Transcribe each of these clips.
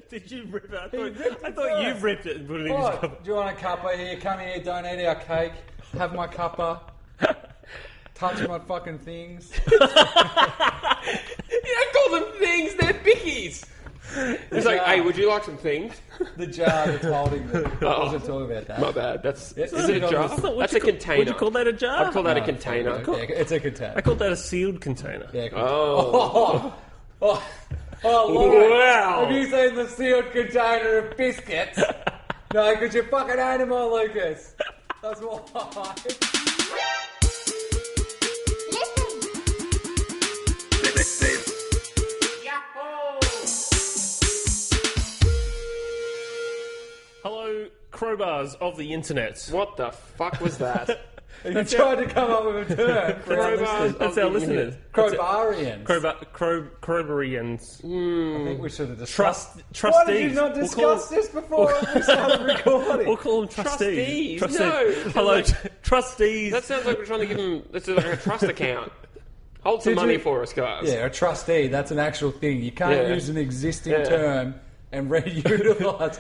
Did you rip it? I thought you ripped it and put it in his cuppa. Do you want a cuppa here? Come here, don't eat our cake. Have my cuppa. Touch my fucking things. You don't call them things, they're bickies. It's like, hey, would you like some things? The jar that's holding them. I wasn't talking about that. My bad. Is it a not jar? That's a container. Would you call that a jar? I'd call that a container. Yeah, it's a container. I call that a sealed container. Yeah, Oh. Lord. Wow. Have you seen the sealed container of biscuits? No, because you're fucking animal, Lucas. That's why. Hello, crowbars of the internet. What the fuck was that? You tried to come up with a term for our listeners. That's our listeners. Crowbarians. Crowbarians. I think we should have discussed. Trustees. Why did you not discuss this before we started recording? We'll call them trustees. No. Hello, trustees. That sounds like we're trying to give them... This is like a trust account. Hold some money for us, guys. Yeah, a trustee. That's an actual thing. You can't use an existing term and reutilise.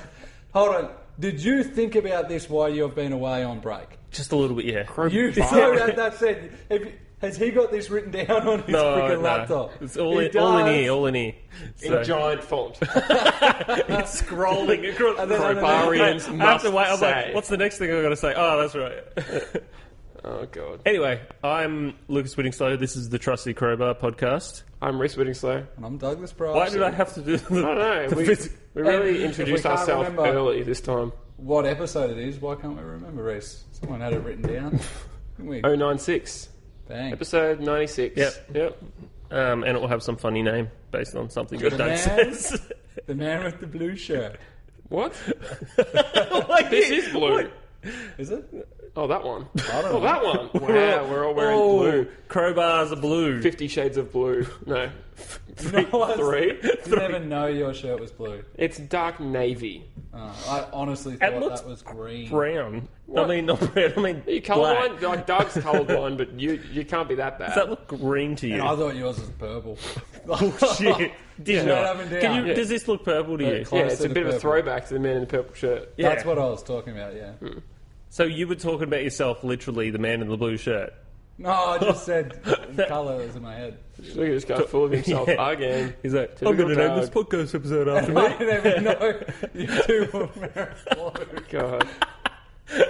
Hold on. Did you think about this while you've been away on break? Just a little bit, yeah. You so that said, has he got this written down on his freaking laptop? It's all in here. In giant font. It's scrolling across. Crowbarians must say. I'm like, say. what's the next thing I'm going to say? Oh, that's right. Oh, God. Anyway, I'm Lucas Whittingslow. This is the Trusty Crowbar podcast. I'm Rhys Whittingslow. And I'm Douglas Price. Why did I have to do I don't know. We really introduced ourselves early this time. What episode it is, why can't we remember, Rhys? Someone had it written down. 096. Bang. Episode 96. Yep. And it will have some funny name based on something that Doug man? says. The man with the blue shirt. What? This is blue. What? Is it? Oh, that one. I don't know. That one. Wow, we're all wearing blue. Crowbars are blue. 50 Shades of Blue. No. Three. Three. You never know your shirt was blue. It's dark navy. I honestly thought that was green. Brown. What? I mean, not brown. I mean, Are you black. colourblind? Like, Doug's colourblind, but you can't be that bad. Does that look green to you? And I thought yours was purple. Oh, shit. Did Straight not. up and down. Does this look purple to you? Close Yeah, it's to a the bit of a purple. throwback to the man in the purple shirt. Yeah. That's what I was talking about, yeah. So you were talking about yourself, literally, the man in the blue shirt. No, I just said colour was in my head. Look at this guy full of himself again. He's like, Typical I'm going to name Doug. this podcast episode after me. I never know you two were wearing blue. God.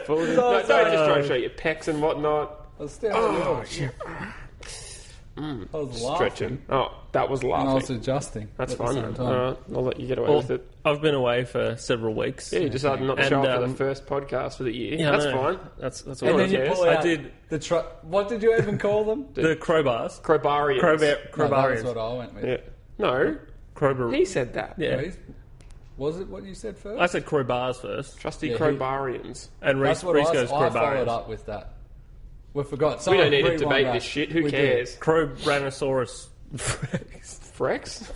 Full of no, just try to show your pecs and whatnot. I was still shit. I was laughing. Stretching. Oh, that was And I was laughing. adjusting. That's at the fun. same time. Alright, I'll let you get away with it. I've been away for several weeks. Yeah, you decided not to And, show up for the first podcast for the year. Yeah, I That's know. fine. That's all And right. then you pull I out did the what did you even call them? the crowbars. Crowbarians. No, that Crowbarians. was what I went with. Yeah. No, Crowbar. he said that. Yeah. Rhys? Was it what you said first? I said crowbars first. Trusty Yeah, Crowbarians. And Rhys That's what goes I followed crowbarians. up with that. We forgot. We don't need to Rewind debate back. this shit. Who We cares? Crowbranosaurus. Frex?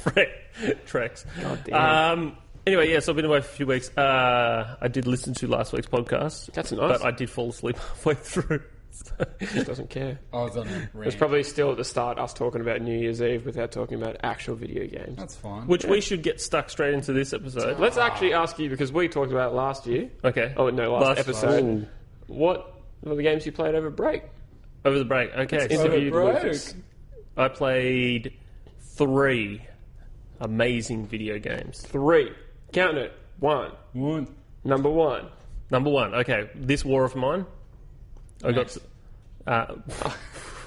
Trex. God damn. Anyway, yeah, so I've been away for a few weeks. I did listen to last week's podcast. That's nice. But I did fall asleep halfway through. So. He doesn't care. I was on a It was rant. probably still at the start us talking about New Year's Eve without talking about actual video games. That's fine. Which we should get stuck straight into this episode. Let's actually ask you, because we talked about it last year. Okay. Oh, no, last episode. Ooh. What were the games you played over break? Over the break. Okay. It's So interviewed break. Lucas. I played 3 amazing video games. 3. Count it. 1. Number 1. Number 1. Okay. This war of mine. I got...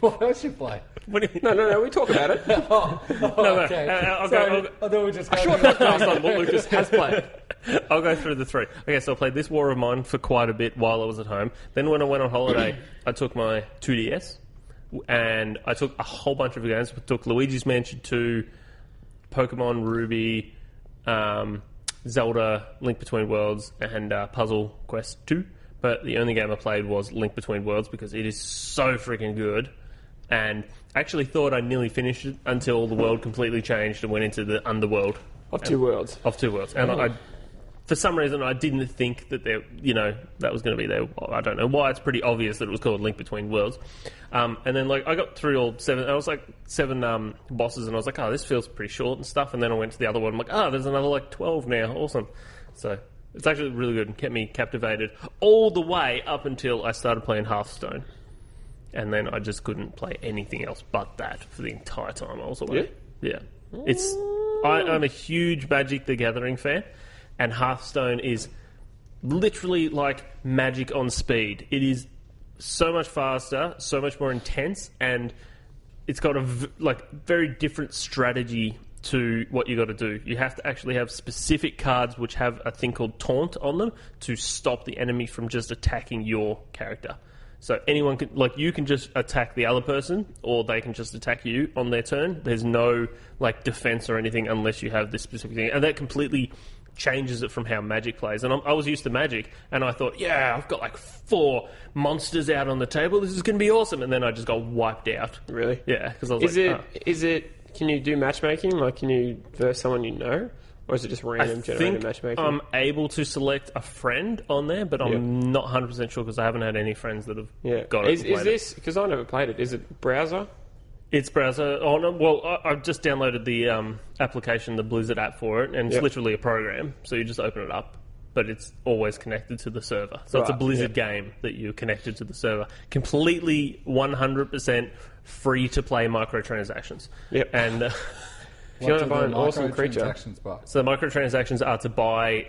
What else you play? what do you No, we talk about it. No, Okay. I'll Sorry, go- I thought we just Short podcast on what Lucas has played. I'll go through the 3. Okay, so I played this war of mine for quite a bit while I was at home. Then when I went on holiday, I took my 2DS and I took a whole bunch of games. I took Luigi's Mansion 2, Pokemon Ruby, Zelda, Link Between Worlds, and Puzzle Quest 2. But the only game I played was Link Between Worlds because it is so freaking good. And I actually thought I nearly finished it until the world completely changed and went into the underworld. Of 2 worlds. Of 2 worlds. And for some reason, I didn't think that that was going to be there. I don't know why. It's pretty obvious that it was called Link Between Worlds. And then, I got through all 7. I was like 7 bosses, and I was like, oh, this feels pretty short and stuff. And then I went to the other one. I'm like, oh, there's another 12 now. Awesome. So it's actually really good and kept me captivated all the way up until I started playing Hearthstone. And then I just couldn't play anything else but that for the entire time I was away. Yeah. I'm a huge Magic the Gathering fan, and Hearthstone is literally like Magic on speed. It is so much faster, so much more intense, and it's got a very different strategy to what you got to do. You have to actually have specific cards which have a thing called taunt on them to stop the enemy from just attacking your character. So anyone can, you can just attack the other person, or they can just attack you on their turn. There's no, defense or anything unless you have this specific thing. And that completely changes it from how Magic plays. And I was used to Magic, and I thought, yeah, I've got 4 monsters out on the table. This is going to be awesome. And then I just got wiped out. Really? Yeah, because I was can you do matchmaking? Can you verse someone you know? Or is it just random generated matchmaking? I'm able to select a friend on there, but I'm not 100% sure because I haven't had any friends that have got it. Is this, because I never played it, is it browser? It's browser. Oh, no, well, I've just downloaded the application, the Blizzard app for it, and it's literally a program. So you just open it up, but it's always connected to the server. So it's a Blizzard game that you're connected to the server. Completely 100% free to play microtransactions. Yep. And if you want to buy an awesome creature. So the microtransactions are to buy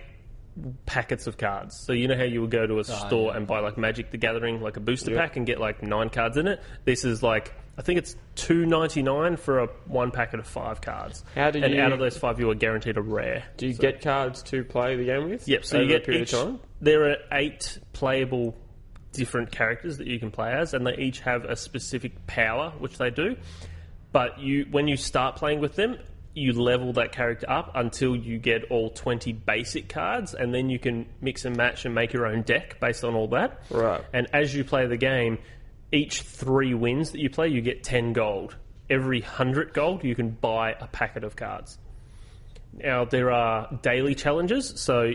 packets of cards. So you know how you would go to a store and buy Magic the Gathering, a booster pack, and get 9 cards in it? This is I think it's $2.99 for one packet of 5 cards. Out of those 5, you are guaranteed a rare. Do you get cards to play the game with? Yep. So you get a period of time. There are 8 playable different characters that you can play as, and they each have a specific power, which they do. But when you start playing with them, you level that character up until you get all 20 basic cards, and then you can mix and match and make your own deck based on all that. Right. And as you play the game, each 3 wins that you play, you get 10 gold. Every 100 gold, you can buy a packet of cards. Now, there are daily challenges. So,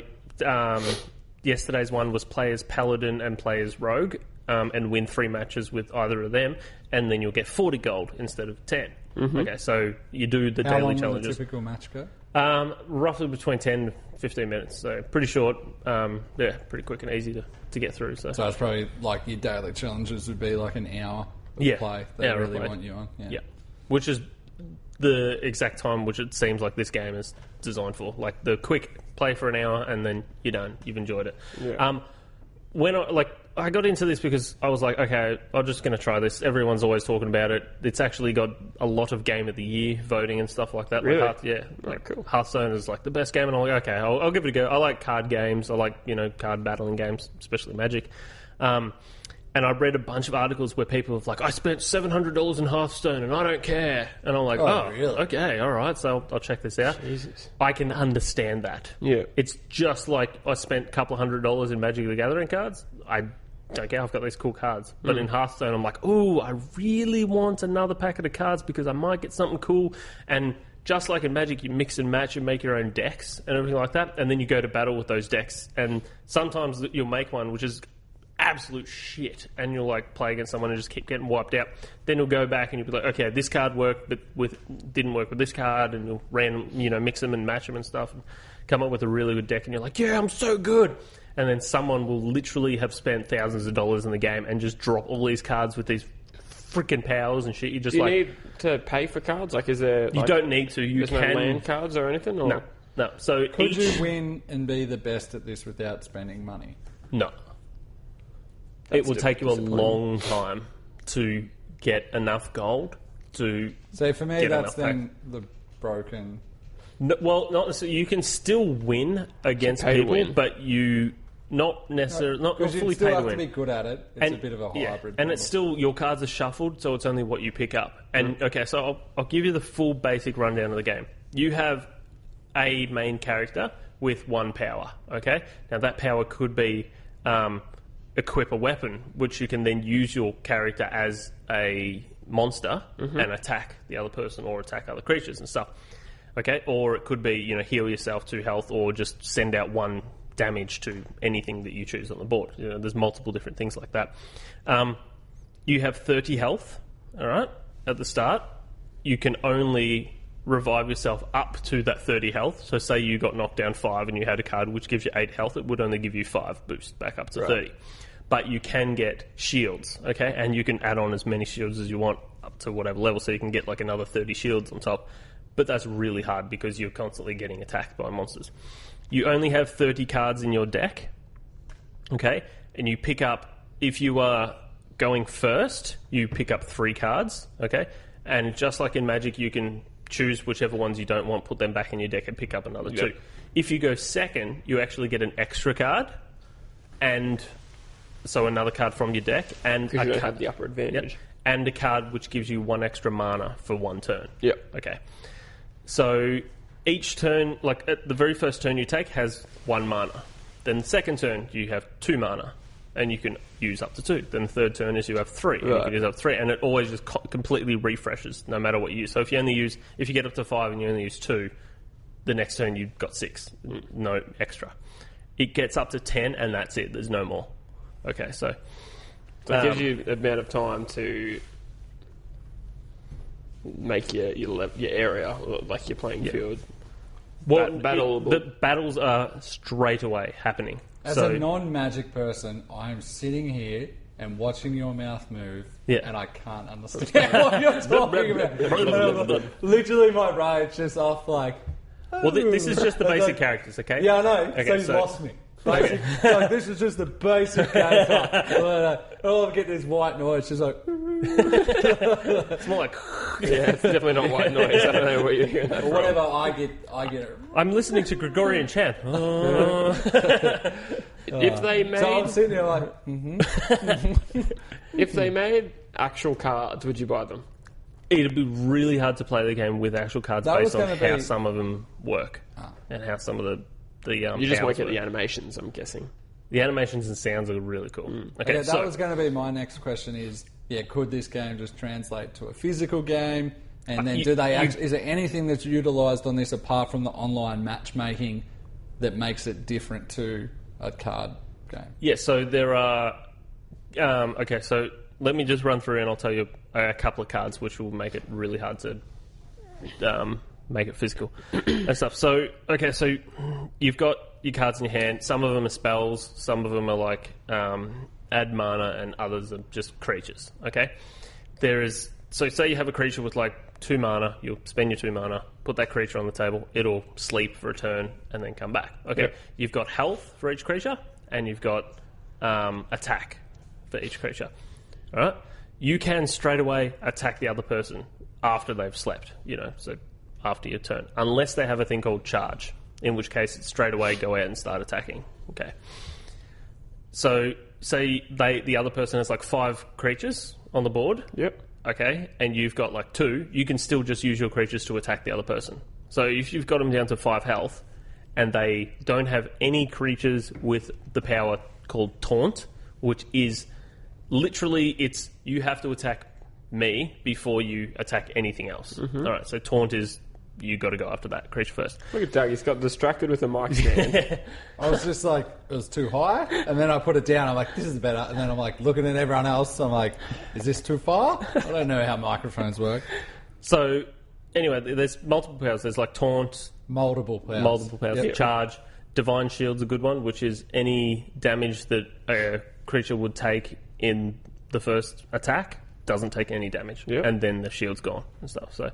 yesterday's one was play as Paladin and play as Rogue, and win 3 matches with either of them, and then you'll get 40 gold instead of 10. Mm-hmm. Okay, so you do the daily challenges. How long does a typical match go? Roughly between 10 to 15 minutes, so pretty short. Pretty quick and easy to get through. So it's probably your daily challenges would be an hour of play. They really want you on. Yeah, which is the exact time which it seems like this game is designed for. The quick play for an hour, and then you're done. You've enjoyed it. Yeah. When I got into this because I was like, okay, I'm just going to try this. Everyone's always talking about it. It's actually got a lot of Game of the Year voting and stuff like that. Really? Cool. Hearthstone is the best game, and I'm like, okay, I'll give it a go. I like card games. I like, card battling games, especially Magic. And I read a bunch of articles where people have I spent $700 in Hearthstone and I don't care. And I'm like, oh really? Okay, all right, so I'll check this out. Jesus. I can understand that. Yeah. It's just like I spent a couple of $100 in Magic the Gathering cards. I don't care, I've got these cool cards. But in Hearthstone, I'm like, ooh, I really want another packet of cards because I might get something cool. And just like in Magic, you mix and match and make your own decks and everything like that. And then you go to battle with those decks. And sometimes you'll make one which is absolute shit, and you'll play against someone and just keep getting wiped out. Then you'll go back and you'll be like, okay, this card worked, but didn't work with this card, and you'll mix them and match them and stuff, and come up with a really good deck. And you're like, yeah, I'm so good. And then someone will literally have spent thousands of dollars in the game and just drop all these cards with these freaking powers and shit. You just do you need to pay for cards? Is there? You don't need to. You can. No land cards or anything. Or? No. So could you win and be the best at this without spending money? No. It will take you a long time to get enough gold to. So for me, that's then the broken. No, well, not necessarily. You can still win against people, but you not necessarily not fully pay to win. You still have to be good at it. It's a bit of a hybrid. And it's still your cards are shuffled, so it's only what you pick up. And okay, so I'll give you the full basic rundown of the game. You have a main character with 1 power. Okay, now that power could be. Equip a weapon, which you can then use your character as a monster and attack the other person or attack other creatures and stuff. Okay, or it could be, heal yourself 2 health, or just send out 1 damage to anything that you choose on the board. There's multiple different things like that. You have 30 health, all right, at the start. You can only revive yourself up to that 30 health. So say you got knocked down 5 and you had a card which gives you 8 health, it would only give you 5 boost back up to 30. But you can get shields, okay? And you can add on as many shields as you want up to whatever level, so you can get like another 30 shields on top. But that's really hard because you're constantly getting attacked by monsters. You only have 30 cards in your deck, okay? And you pick up, if you are going first, you pick up 3 cards, okay? And just like in Magic, you can choose whichever ones you don't want, put them back in your deck and pick up another 2. If you go second, you actually get an extra card, and so another card from your deck, and because you don't have the upper advantage. And a card which gives you 1 extra mana for 1 turn. Yep. Okay. So each turn, like at the very first turn you take, has 1 mana. Then the second turn you have 2 mana, and you can use up to 2. Then the third turn is you have 3, and you can use up to 3, and it always just completely refreshes no matter what you use. So if you get up to 5 and you only use 2, the next turn you've got 6, no extra. It gets up to 10, and that's it. There's no more. Okay, so it gives you a amount of time to make your area, like your playing field. The battles are straight away happening. As a non-Magic person, I'm sitting here and watching your mouth move, and I can't understand what you're talking about. Literally, my brain's just off like... Well, this is just the basic characters, okay? Yeah, I know. Okay, so you've lost me. Basic, like, this is just the basic character. All I get this white noise, just like... It's more like... Yeah, it's definitely not white noise. I don't know where you're hearing that from. Whatever, I get it. I'm listening to Gregorian chant. If they made... So I'm sitting there like... If they made actual cards, would you buy them? It'd be really hard to play the game with actual cards based on how some of them work and how some of the you just work at the animations, I'm guessing. The animations and sounds are really cool. Okay, that was going to be my next question is, could this game just translate to a physical game? And then is there anything that's utilised on this apart from the online matchmaking that makes it different to a card game? Yeah, so there are... okay, so let me just run through and I'll tell you a couple of cards which will make it really hard to make it physical and stuff. So you've got your cards in your hand. Some of them are spells, some of them are like add mana, and others are just creatures. Okay, so say you have a creature with like 2 mana, you'll spend your 2 mana, put that creature on the table, it'll sleep for a turn and then come back. Okay, You've got health for each creature, and you've got attack for each creature. All right, you can straight away attack the other person after they've slept, so after your turn, unless they have a thing called charge, in which case it's straight away go out and start attacking. Okay. So say the other person has like 5 creatures on the board. Yep. Okay, and you've got like 2, you can still just use your creatures to attack the other person. So if you've got them down to 5 health and they don't have any creatures with the power called Taunt, which is literally you have to attack me before you attack anything else. All right, so Taunt is you got to go after that creature first. Look at Doug, he's got distracted with a mic stand. I was just like, it was too high, and then I put it down. I'm like, this is better, and then I'm like looking at everyone else. I'm like, is this too far? I don't know how microphones work. So anyway, there's multiple powers. There's like Taunt, multiple powers. Yep. Charge, Divine Shield's a good one, which is any damage that a creature would take in the first attack doesn't take any damage, and then the shield's gone and stuff. So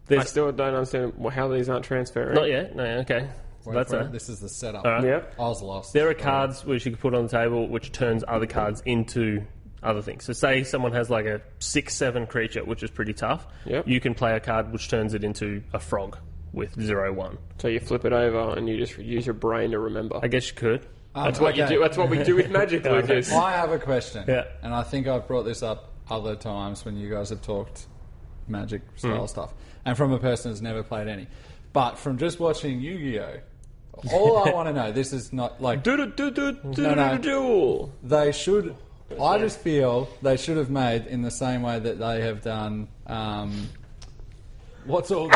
I still don't understand how these aren't transferring. Not yet. No, okay. So this is the setup. Right. Yep. I was lost. There are cards which you can put on the table which turns other cards into other things. So say someone has like a 6/7 creature, which is pretty tough. Yep. You can play a card which turns it into a frog with 0/1. So you flip it over and you just use your brain to remember. I guess you could. That's what you do. That's what we do with Magic, Lucas. I have a question. Yeah. And I think I've brought this up other times when you guys have talked Magic style stuff. And from a person who's never played any. But from just watching Yu-Gi-Oh! All I want to know, this is not like... No. They should... I just feel they should have made in the same way that they have done What's all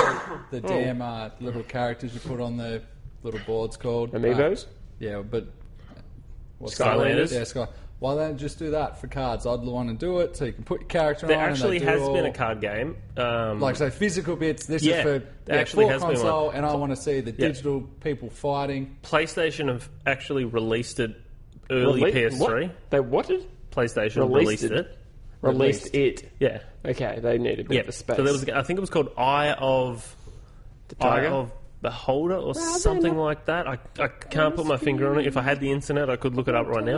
the damn little characters you put on the little boards called? Amiibos? Yeah, but... Skylanders? Yeah, Sky. Why don't you just do that for cards? I'd want to do it so you can put your character There on. actually and they do has been all- a card game. Like, so physical bits, this Yeah, is for there actually for has been console, one. and I want to see the digital people fighting. PlayStation have actually released it early PS3. What? They what did? PlayStation released it. Released it. Yeah. Okay, they need a bit of a space. So there was, I think it was called Eye of Beholder or something like that. I can't put my finger on it. If I had the internet, I could look it up right now.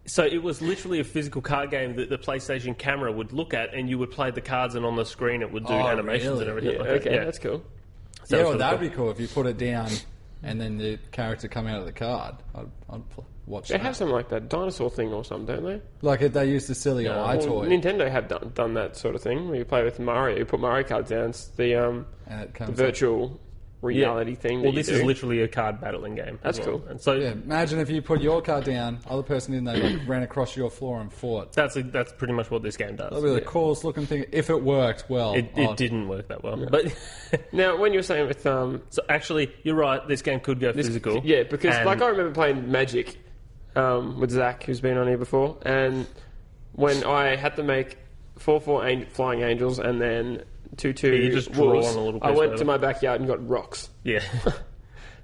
So it was literally a physical card game that the PlayStation camera would look at, and you would play the cards, and on the screen it would do animations and everything. Yeah, like okay, that. Yeah, that's cool. So Yeah, it was well, that'd really be cool if you put it down and then the character come out of the card. I'd watch They that. have something like that dinosaur thing or something, don't they? Like they used the silly eye Well, toy. Nintendo have done that sort of thing. Where you play with Mario, you put Mario cards down. It's the And it comes virtual reality thing. Well, that this you is do. literally a card battling game. That's as well. cool. And so Yeah, imagine if you put your card down, other person in there like, ran across your floor and fought. that's pretty much what this game does. That'd be the coolest looking thing. If it worked well. It didn't work that well, but Now, when you were saying with so actually, you're right. This game could go physical. yeah, because And- like I remember playing Magic with Zach, who's been on here before, and when I had to make 4/4 flying angels and then 2/2 you just draw wolves, on a little I piece went of to it. my backyard and got rocks. yeah.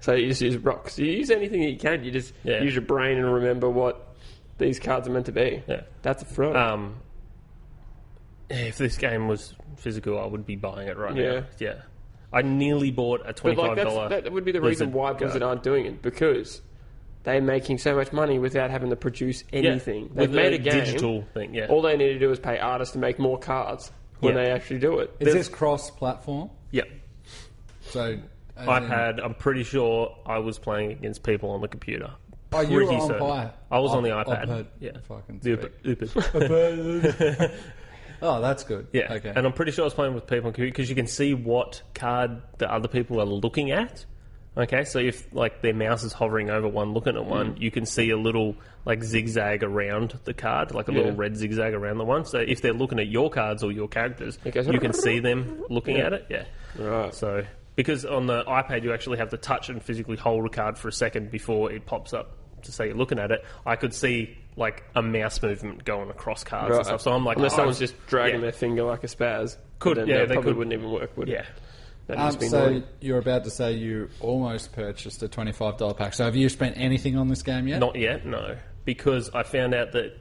So you just use rocks. You use anything that you can. You just Yeah. use your brain and remember what these cards are meant to be. Yeah. That's a fraud. If this game was physical, I would be buying it right Yeah. now. Yeah. I nearly bought a But like $25 that would be the reason why Blizzard aren't doing it, because they're making so much money without having to produce anything. They've With made a a game. digital thing. Yeah. All they need to do is pay artists to make more cards when Yeah. they actually do it. Is this cross-platform? Yeah. So as in- iPad. I'm pretty sure I was playing against people on the computer. Oh, you were Pretty on certain. Pi. I was on the I've iPad. heard Yeah. fucking The speak. Upad. Oh, that's good. Yeah, Okay. and I'm pretty sure I was playing with people on computer because you can see what card the other people are looking at. Okay, so if like their mouse is hovering over one, looking at one, you can see a little like zigzag around the card, like a little red zigzag around the one. So if they're looking at your cards or your characters, It goes you can see them looking at it. Yeah, Right. So because on the iPad you actually have to touch and physically hold a card for a second before it pops up to say you're looking at it. I could see like a mouse movement going across cards and stuff. So I'm like, unless someone's just dragging yeah. their finger like a spaz, Could- then yeah, that they probably could- wouldn't even work, would it? yeah. That'd just be So annoying. you're about to say you almost purchased a $25 pack. So have you spent anything on this game yet? Not yet, no. Because I found out that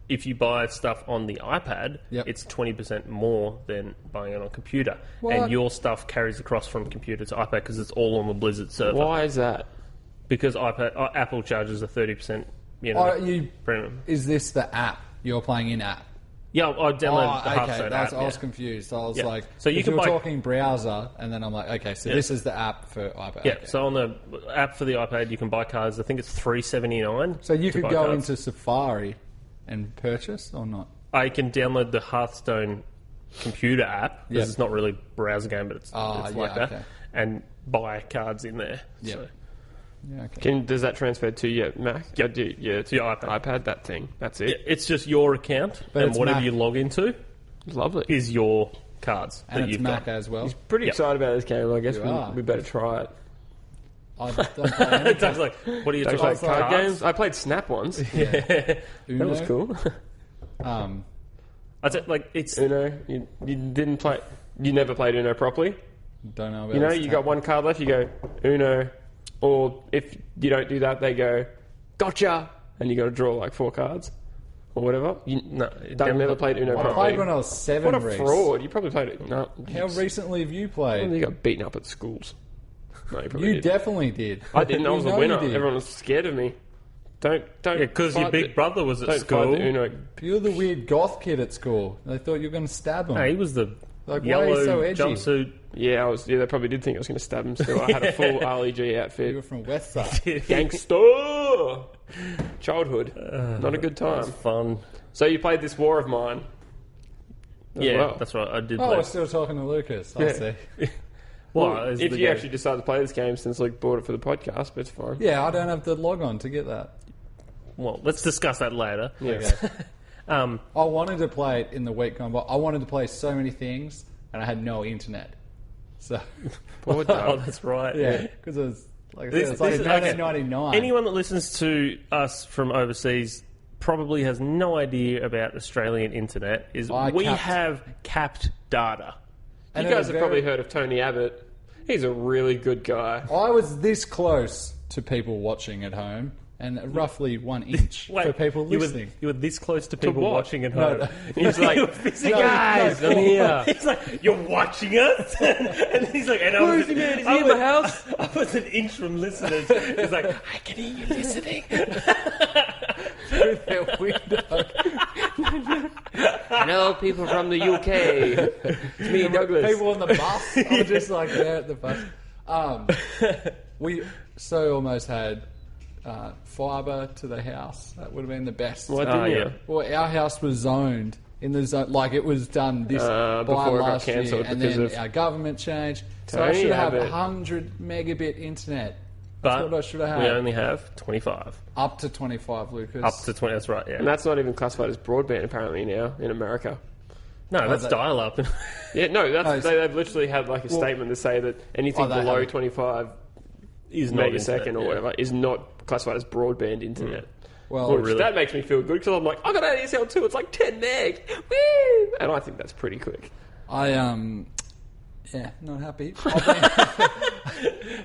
if you buy stuff on the iPad, Yep. it's 20% more than buying it on computer. What? And your stuff carries across from computer to iPad because it's all on the Blizzard server. Why is that? Because Apple charges a 30%, Oh, premium. is this the app you're playing in app? Yeah, I downloaded the Hearthstone app. I was yeah. confused. I was Yeah. like, So you 'cause can were buy- talking browser, and then I'm like, okay, so Yeah. this is the app for iPad. Yeah, Okay. so on the app for the iPad, you can buy cards. I think it's $3.79. So you to could buy go cards. into Safari and purchase or not? I can download the Hearthstone computer app because Yep. it's not really a browser game, but it's like yeah, that, okay. and buy cards in there. Yep. So, Yeah, okay. Does that transfer to your Mac? Yeah. To your iPad, that thing. That's it. yeah, it's just your account, But and it's whatever Mac. you log into Lovely. is your cards And that it's you've Mac got. as well. Pretty Yep. excited about this game. I guess You are. we better try it. I don't play any Doug's like, what are you Don't talking play about? card games. I played Snap once. That Uno. was cool. I said, like, it's Uno. You didn't play. You never played Uno properly. Don't know about You know, this you tap. got one card left. You go Uno, or if you don't do that, they go gotcha, and you got to draw like 4 cards or whatever. no. Doug never played Uno I properly. played when I was 7. What a Rhys. fraud! You probably played it. No, How recently have you played? you got beaten up at schools. No, you probably You did. definitely did. I didn't. I You was know a you winner. did. Everyone was scared of me. Don't. Yeah, because your fight big the- brother was at Don't school. fight the Uno. You're the weird goth kid at school. They thought you were going to stab him. No, he was the Like, why are you yellow so edgy? jumpsuit. Yeah, I was. Yeah, they probably did think I was going to stab him. Still, I had a full RLG You were outfit. from West Side. Gangster. Childhood. Not a good time. Fun. So you played this War of Mine. as Yeah, well. that's right. I did Oh, play. we're still talking to Lucas. I Yeah. see. Well, it's if the you game. actually decide to play this game, since Luke bought it for the podcast, but it's fine. Yeah, I don't have the log on to get that. Well, let's discuss that later. Yeah. Okay. I wanted to play it in the week gone by. I wanted to play so many things, and I had no internet. So, Oh, that's right. yeah, because it was like I said, This- it's like this is- 1999. Anyone that listens to us from overseas probably has no idea about Australian internet. We have capped data. And You it guys was have probably heard of Tony Abbott. He's a really good guy. I was this close to people watching at home, and roughly 1 inch for people listening. You were this close to people what? watching at No, home. no. He's like, hey guys, I'm here. He's like, you're watching us? And he's like, and I Where was, is he, man? Is I he in my was- house? I was an inch from listeners. He's like, I can hear you listening. Through their window. Hello, people from the UK. It's me, Douglas. People on the bus. I was just like there at the bus. We so almost had fibre to the house. That would have been the best. Why didn't you? yeah. Well, our house was zoned in the zone, like it was done this by before it got last year, cancelled and because then of our government changed. So I Tony should have Abbott. 100 megabit internet. That's But what I should have we had. only have 25. Up to 25, Lucas. Up to 20, that's right, yeah. And that's not even classified as broadband apparently now in America. No, that's that- dial-up. Yeah, no, it's- they've literally had like a statement to say that anything they below have. 25 Is not megasecond internet, or yeah. whatever is not classified as broadband internet. Well, Which really? that makes me feel good because I'm like, I got ADSL too. It's like 10 meg, woo! And I think that's pretty quick. Yeah, not happy.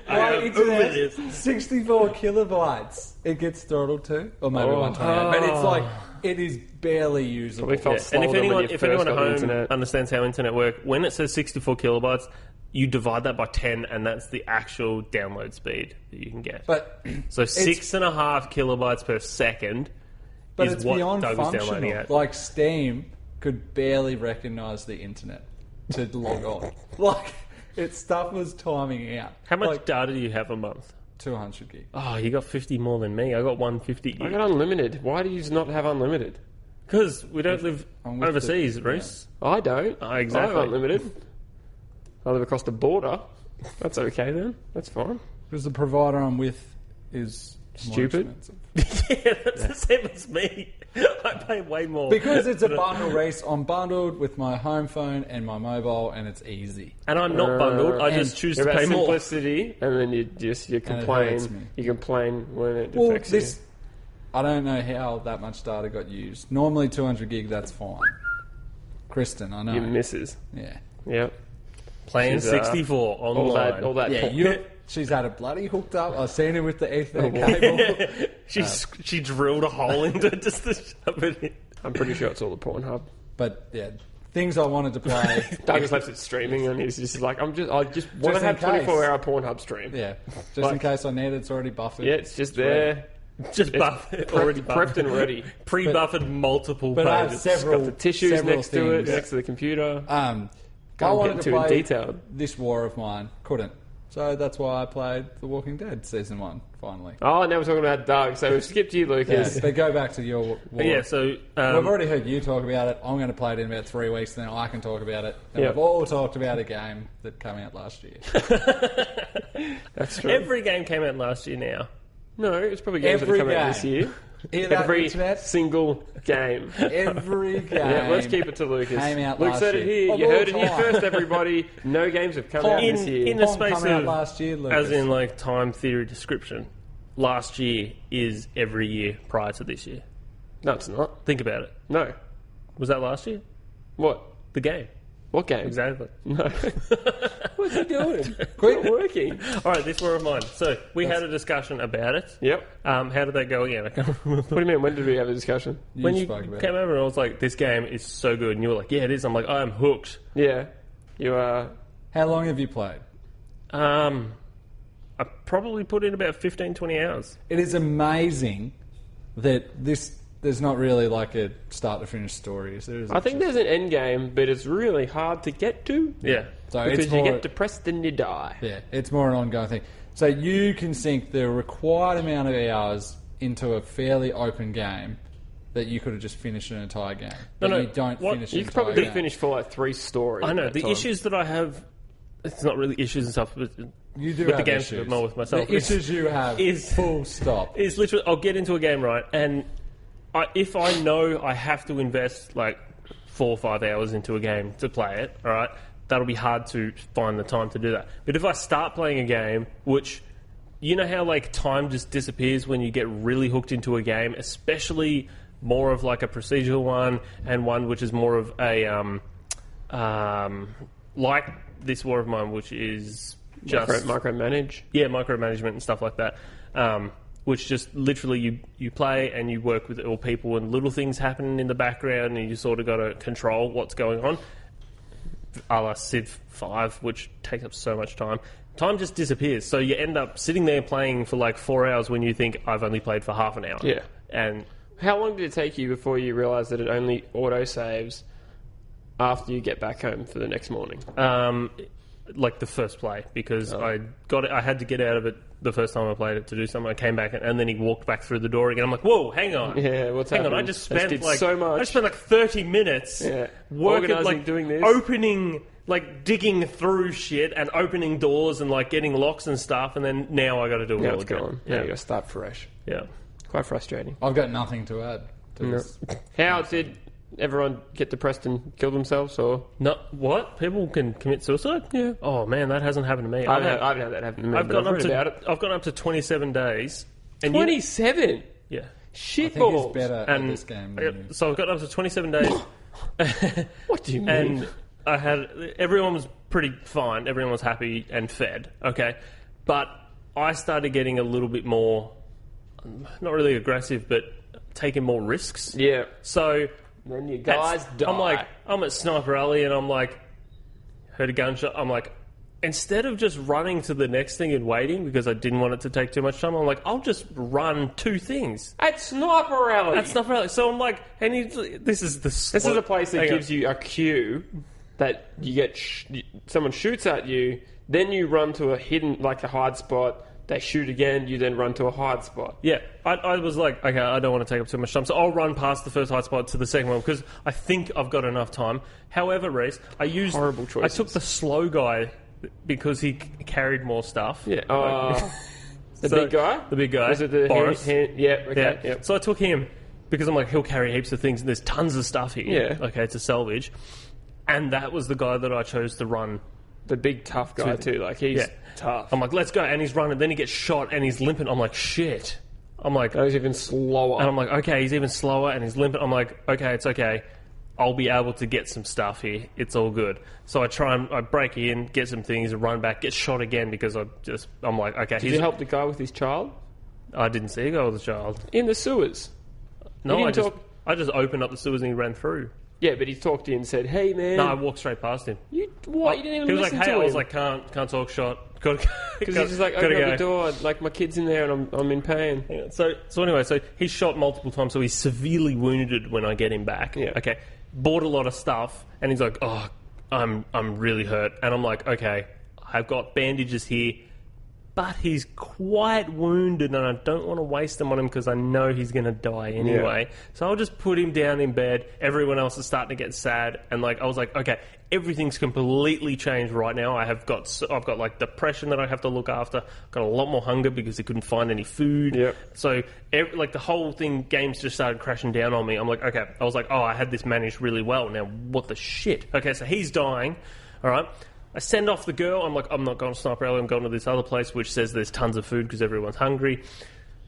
My over internet, this. 64 kilobytes. It gets throttled to, or maybe 128. But it's like it is barely usable. Probably felt And slower if than when anyone, you if first anyone at got the home internet. understands how internet works, when it says 64 kilobytes, you divide that by 10, and that's the actual download speed that you can get. But So 6.5 kilobytes per second is it's what beyond Doug was downloading functional. at. Like Steam could barely recognise the internet to log on. Like its stuff was timing out. How much Like data do you have a month? 200 gig. Oh, you got 50 more than me. I got 150 I gig. got unlimited. Why do you not have unlimited? Because we don't live I'm with overseas, the- Rhys. I don't. Oh, exactly. I have unlimited. I live across the border. That's okay then. That's fine. Because the provider I'm with is more Stupid. expensive. Yeah, that's the same as me. I pay way more. Because it's a bundle race, I'm bundled with my home phone and my mobile, and it's easy. And I'm not bundled. I and just choose You're to about pay more. simplicity, and then you hurts complain. me. You complain when it Well, affects this, I don't know how that much data got used. Normally 200 gig, that's fine. Kristen, I know. you. Your misses. Yeah. Yep. Playing She's, 64 online. All that. Yeah, porn. she's had it bloody hooked up. I've seen her with the Ethernet cable. She drilled a hole into it just to shove it in. I'm pretty sure it's all the Pornhub. But yeah, things I wanted to play. Douglas left it streaming, and he's just like, I just want to Just have in case. 24-hour Pornhub stream. Yeah, just in Like- case I need it, it's already buffered. Yeah, it's just there, Just buffed. Already prepped and ready. Pre-buffered multiple But I have pages. several, Got the tissues several next to it, things. next to the computer. I Can't wanted get to too play detailed. this war of mine. Couldn't. So that's why I played The Walking Dead Season 1, finally. Oh, now we're talking about Doug, so we've skipped you, Yeah, Lucas. but go back to your war. Yeah, so We've already heard you talk about it. I'm going to play it in about 3 weeks, then I can talk about it. And Yep. we've all talked about a game that came out last year. That's true. every game came out last year now. No, it's probably games Every that have come out game. this year. Hear that, Every internet? single game. Every game. Yeah, let's keep it to Lucas. Came out Luke last said it year. here. Of You all heard it here time. first, everybody. No games have come out this year. In the Pong space come out of, last year, Lucas. as in like time theory description, last year is every year prior to this year. No, it's not. Think about it. No. Was that last year? What? The game. What game? Exactly. No. What's he doing? Quick. It's not working. All right, this war of mine. So we had a discussion about it. Yep. How did that go again? I can't remember. What do you mean? When did we have a discussion? When you spoke about came it. over and I was like, this game is so good. And you were like, yeah, it is. I'm like, I'm hooked. Yeah. You are. How long have you played? I probably put in about 15, 20 hours. It is amazing that there's not really like a start to finish story. Is there? I think there's an end game, but it's really hard to get to Yeah. So because it's you more, get depressed and you die. Yeah, it's more an ongoing thing. So you can sink the required amount of hours into a fairly open game that you could have just finished an entire game. But no, you don't what- finish You an could entire probably game. finish for like 3 stories. I know. at The that time. issues that I have, it's not really issues and stuff, but You do with have the games, issues. but more with myself. The issues you have is- full stop. It's literally, I'll get into a game, right, and if I know I have to invest like 4 or 5 hours into a game to play it, all right, that'll be hard to find the time to do that. But if I start playing a game, which you know how like time just disappears when you get really hooked into a game, especially more of like a procedural one and one which is more of a like this War of Mine, which is just micromanage. Yeah, micromanagement and stuff like that. Which just literally you play and you work with all people and little things happen in the background and you sort of got to control what's going on. A la Civ 5, which takes up so much time. Time just disappears. So you end up sitting there playing for like 4 hours when you think I've only played for half an hour. Yeah. And how long did it take you before you realised that it only auto-saves after you get back home for the next morning? Like the first play, because I had to get out of it the first time I played it to do something. I came back and then he walked back through the door again. I'm like, whoa, hang on. Yeah, what's hang happened? on, I just spent like so much. I spent like 30 minutes working, organising, like doing this, opening, like digging through shit and opening doors and like getting locks and stuff, and then now I got to do it all again. Gone. Yeah, you got to start fresh. Yeah, quite frustrating. I've got nothing to add to this. How did everyone get depressed and kill themselves, or no? What, people can commit suicide? Yeah. Oh man, that hasn't happened to me. I haven't had that happen to me. I've gone up to 27 days. And 27. Yeah. I think he's better at this game than you. So I've got up to 27 days. What do you mean? And I had everyone was pretty fine. Everyone was happy and fed. Okay, but I started getting a little bit more, not really aggressive, but taking more risks. Yeah. So then you guys die. I'm at Sniper Alley and I'm like, heard a gunshot. I'm like, instead of just running to the next thing and waiting because I didn't want it to take too much time, I'm like, I'll just run 2 things. At Sniper Alley. At Sniper Alley. So I'm like, this is a place that gives you a cue that you get someone shoots at you, then you run to a hidden, like a hide spot. They shoot again, you then run to a hide spot. Yeah, I was like, okay, I don't want to take up too much time, so I'll run past the first hide spot to the second one because I think I've got enough time. However, Rhys, horrible choices. I took the slow guy because he carried more stuff. Yeah. The big guy? The big guy. Was it the Boris? Yeah, okay. Yeah. So I took him because I'm like, he'll carry heaps of things and there's tons of stuff here. Yeah. Okay, to salvage. And that was the guy that I chose to run. The big tough guy too, like he's tough. I'm like, let's go, and he's running. Then he gets shot, and he's limping. I'm like, shit. I'm like, he's even slower. And I'm like, okay, he's even slower, and he's limping. I'm like, okay, it's okay. I'll be able to get some stuff here. It's all good. So I break in, get some things, and run back. Get shot again because I'm like, okay. Did you help the guy with his child? I didn't see a guy with a child in the sewers. No, I just opened up the sewers and he ran through. Yeah, but he talked to you and said, "Hey, man." No, I walked straight past him. What? You didn't even listen to him? He was like, "Hey," I was like, "Can't talk, shot." Because he's just like, "Open up the door. Like my kid's in there and I'm in pain." Yeah, so anyway, he's shot multiple times, so he's severely wounded when I get him back. Yeah. Okay. Bought a lot of stuff, and he's like, "Oh, I'm really hurt," and I'm like, "Okay, I've got bandages here." But he's quite wounded and I don't want to waste them on him because I know he's going to die anyway. Yeah. So I'll just put him down in bed. Everyone else is starting to get sad. And I was like, okay, everything's completely changed right now. I've got like depression that I have to look after. I've got a lot more hunger because he couldn't find any food. Yep. So the whole games just started crashing down on me. I'm like, okay. I was like, oh, I had this managed really well. Now what the shit? Okay, so he's dying. All right. I send off the girl. I'm like, I'm not going to Sniper Alley. I'm going to this other place which says there's tons of food because everyone's hungry.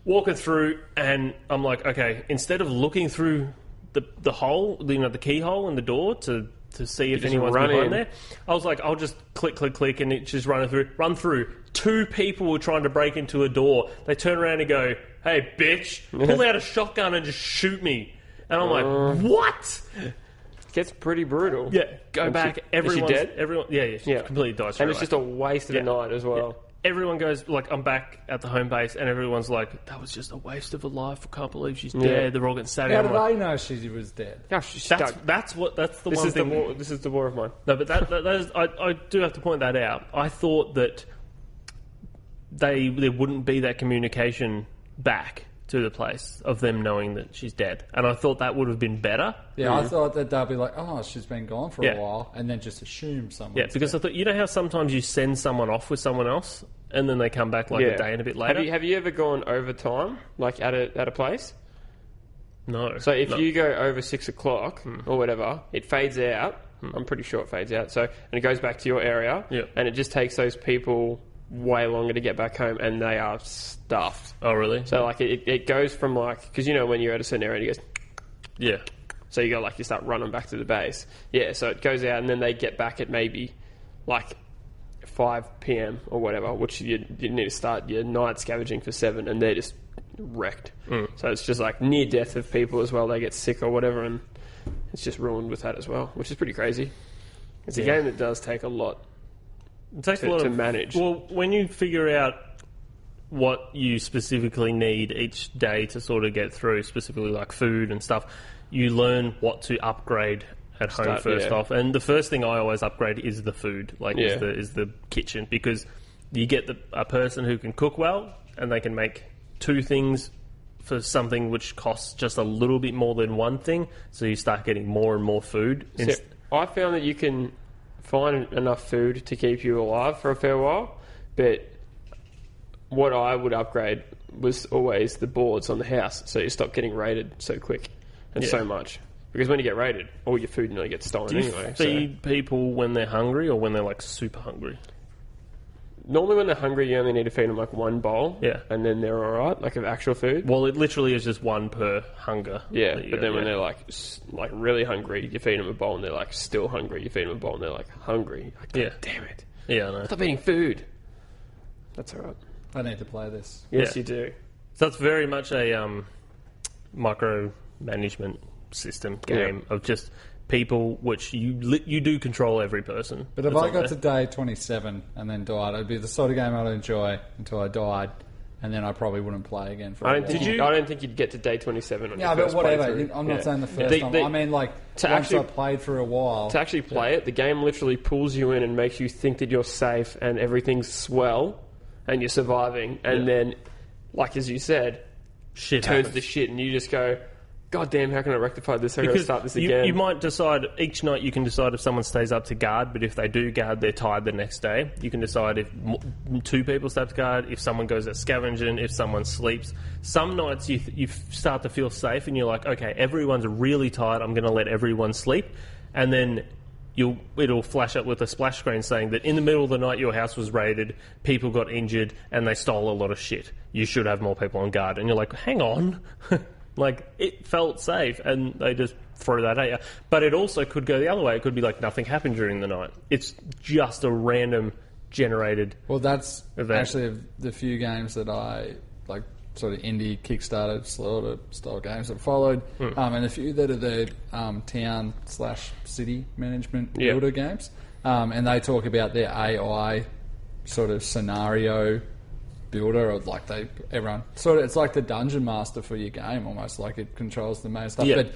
Walking through, and I'm like, okay, instead of looking through the hole, the keyhole in the door to see if anyone's behind there, I was like, I'll just click, and it just run through. 2 people were trying to break into a door. They turn around and go, "Hey, bitch!" Pull out a shotgun and just shoot me. And I'm like, what? Gets pretty brutal. Yeah, go back. Everyone's is she dead? Everyone, yeah, completely dies. And it's just a waste of the night as well. Yeah. Everyone goes I'm back at the home base, and everyone's like, "That was just a waste of a life. I can't believe she's dead." They're all getting sad. How did they know she was dead? That's the one thing. This is the War of Mine. No, but that is, I do have to point that out. I thought that there wouldn't be that communication back to the place of them knowing that she's dead, and I thought that would have been better. Yeah, I thought that they'd be like, "Oh, she's been gone for a while," and then just assume someone. Yeah, because I thought, you know how sometimes you send someone off with someone else, and then they come back a day and a bit later. Have you ever gone overtime, like at a place? No. So if you go over 6 o'clock or whatever, it fades out. I'm pretty sure it fades out. So and it goes back to your area, and it just takes those people way longer to get back home, and they are stuffed. Oh, really? So like it goes from like, because you know when you're at a certain area, and it goes, yeah. So you go like you start running back to the base. Yeah. So it goes out, and then they get back at maybe like 5 p.m. or whatever, which you need to start your night scavenging for 7, and they're just wrecked. So it's just like near death of people as well. They get sick or whatever, and it's just ruined with that as well, which is pretty crazy. It's a game that does take a lot. It takes a lot to of, manage. Well, when you figure out what you specifically need each day to sort of get through, specifically like food and stuff, you learn what to upgrade at home first off. And the first thing I always upgrade is the food, is the kitchen, because you get a person who can cook well, and they can make 2 things for something which costs just a little bit more than one thing, so you start getting more and more food. So I found that you can find enough food to keep you alive for a fair while, but what I would upgrade was always the boards on the house, so you stop getting raided so quick and so much. Because when you get raided, all your food nearly gets stolen anyway. Do you feed people when they're hungry or when they're like super hungry? Normally when they're hungry, you only need to feed them like 1 bowl, and then they're alright, like of actual food. Well, it literally is just 1 per hunger. Yeah, but then when they're like really hungry, you feed them a bowl and they're like still hungry. You feed them a bowl and they're like hungry. Like, God damn it. Yeah, I know. Stop eating food. That's alright. I need to play this. Yes, you do. So it's very much a micro management system game of just people which you do control every person. But if I got to day 27 and then died, it'd be the sort of game I'd enjoy until I died, and then I probably wouldn't play again for a while. I don't think you'd get to day 27 on your first but whatever. playthrough. I'm not saying the first time. I mean, like, once I played for a while. To actually play it, the game literally pulls you in and makes you think that you're safe and everything's swell and you're surviving, and then, like as you said, shit turns happens to shit, and you just go, God damn, how can I rectify this? How can I start this again? You might decide, each night you can decide if someone stays up to guard, but if they do guard, they're tired the next day. You can decide if 2 people stay up to guard, if someone goes out scavenging, if someone sleeps. Some nights you start to feel safe and you're like, okay, everyone's really tired, I'm going to let everyone sleep. And then it'll flash up with a splash screen saying that in the middle of the night your house was raided, people got injured, and they stole a lot of shit. You should have more people on guard. And you're like, hang on. Like, it felt safe, and they just throw that at you. But it also could go the other way. It could be like nothing happened during the night. It's just a random generated that's event. Actually the few games that I, like, sort of indie, Kickstarter, style games that followed, and a few that are the town/city management builder games. And they talk about their AI sort of scenario builder, or like everyone sort of, it's like the dungeon master for your game almost, like it controls the main stuff. But